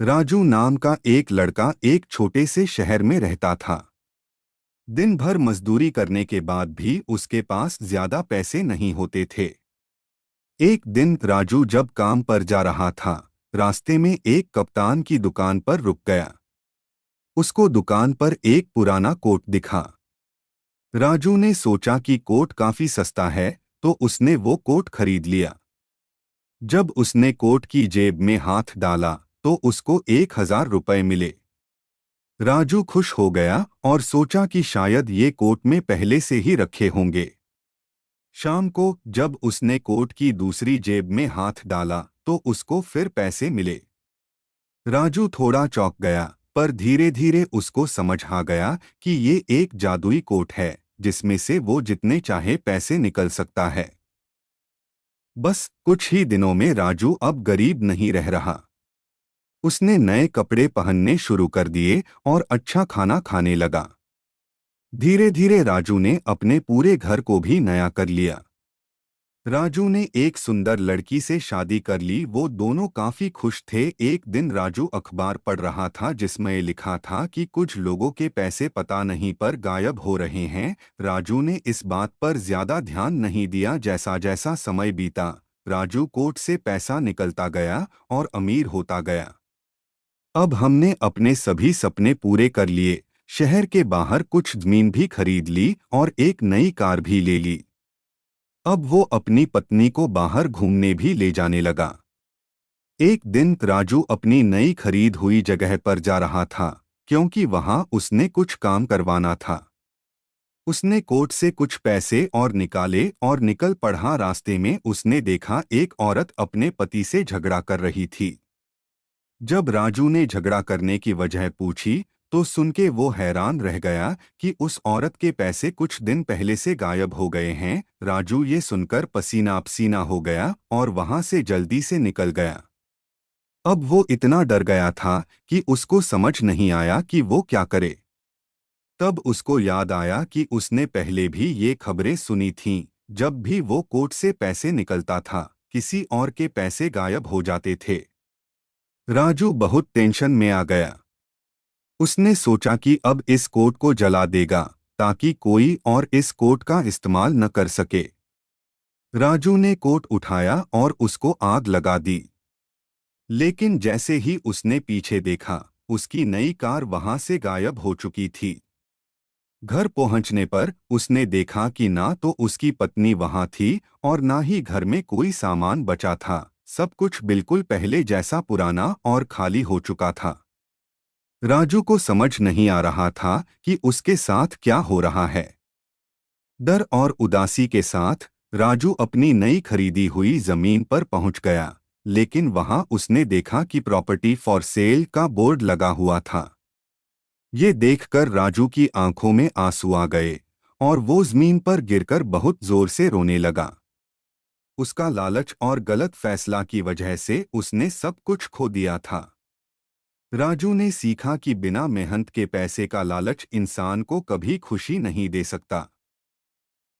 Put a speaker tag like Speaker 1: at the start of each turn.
Speaker 1: राजू नाम का एक लड़का एक छोटे से शहर में रहता था। दिन भर मजदूरी करने के बाद भी उसके पास ज्यादा पैसे नहीं होते थे। एक दिन राजू जब काम पर जा रहा था, रास्ते में एक कप्तान की दुकान पर रुक गया। उसको दुकान पर एक पुराना कोट दिखा। राजू ने सोचा कि कोट काफी सस्ता है, तो उसने वो कोट खरीद लिया। जब उसने कोट की जेब में हाथ डाला तो उसको 1,000 रुपये मिले। राजू खुश हो गया और सोचा कि शायद ये कोट में पहले से ही रखे होंगे। शाम को जब उसने कोट की दूसरी जेब में हाथ डाला तो उसको फिर पैसे मिले। राजू थोड़ा चौंक गया, पर धीरे धीरे उसको समझ आ गया कि ये एक जादुई कोट है जिसमें से वो जितने चाहे पैसे निकल सकता है। बस कुछ ही दिनों में राजू अब गरीब नहीं रह रहा। उसने नए कपड़े पहनने शुरू कर दिए और अच्छा खाना खाने लगा। धीरे धीरे राजू ने अपने पूरे घर को भी नया कर लिया। राजू ने एक सुंदर लड़की से शादी कर ली। वो दोनों काफी खुश थे। एक दिन राजू अखबार पढ़ रहा था जिसमें लिखा था कि कुछ लोगों के पैसे पता नहीं पर गायब हो रहे हैं। राजू ने इस बात पर ज्यादा ध्यान नहीं दिया। जैसा जैसा समय बीता, राजू कोट से पैसा निकलता गया और अमीर होता गया। अब हमने अपने सभी सपने पूरे कर लिए। शहर के बाहर कुछ जमीन भी खरीद ली और एक नई कार भी ले ली। अब वो अपनी पत्नी को बाहर घूमने भी ले जाने लगा। एक दिन राजू अपनी नई खरीद हुई जगह पर जा रहा था, क्योंकि वहां उसने कुछ काम करवाना था। उसने कोट से कुछ पैसे और निकाले और निकल पड़ा। रास्ते में उसने देखा एक औरत अपने पति से झगड़ा कर रही थी। जब राजू ने झगड़ा करने की वजह पूछी तो सुन के वो हैरान रह गया कि उस औरत के पैसे कुछ दिन पहले से गायब हो गए हैं। राजू ये सुनकर पसीना पसीना हो गया और वहां से जल्दी से निकल गया। अब वो इतना डर गया था कि उसको समझ नहीं आया कि वो क्या करे। तब उसको याद आया कि उसने पहले भी ये खबरें सुनी थीं। जब भी वो कोट से पैसे निकलता था, किसी और के पैसे गायब हो जाते थे। राजू बहुत टेंशन में आ गया। उसने सोचा कि अब इस कोट को जला देगा ताकि कोई और इस कोट का इस्तेमाल न कर सके। राजू ने कोट उठाया और उसको आग लगा दी। लेकिन जैसे ही उसने पीछे देखा, उसकी नई कार वहां से गायब हो चुकी थी। घर पहुंचने पर उसने देखा कि ना तो उसकी पत्नी वहां थी और ना ही घर में कोई सामान बचा था। सब कुछ बिल्कुल पहले जैसा पुराना और खाली हो चुका था। राजू को समझ नहीं आ रहा था कि उसके साथ क्या हो रहा है। डर और उदासी के साथ राजू अपनी नई खरीदी हुई जमीन पर पहुंच गया, लेकिन वहां उसने देखा कि प्रॉपर्टी फॉर सेल का बोर्ड लगा हुआ था। ये देखकर राजू की आंखों में आंसू आ गए और वो जमीन पर गिरकर बहुत जोर से रोने लगा। उसका लालच और गलत फैसला की वजह से उसने सब कुछ खो दिया था। राजू ने सीखा कि बिना मेहनत के पैसे का लालच इंसान को कभी खुशी नहीं दे सकता।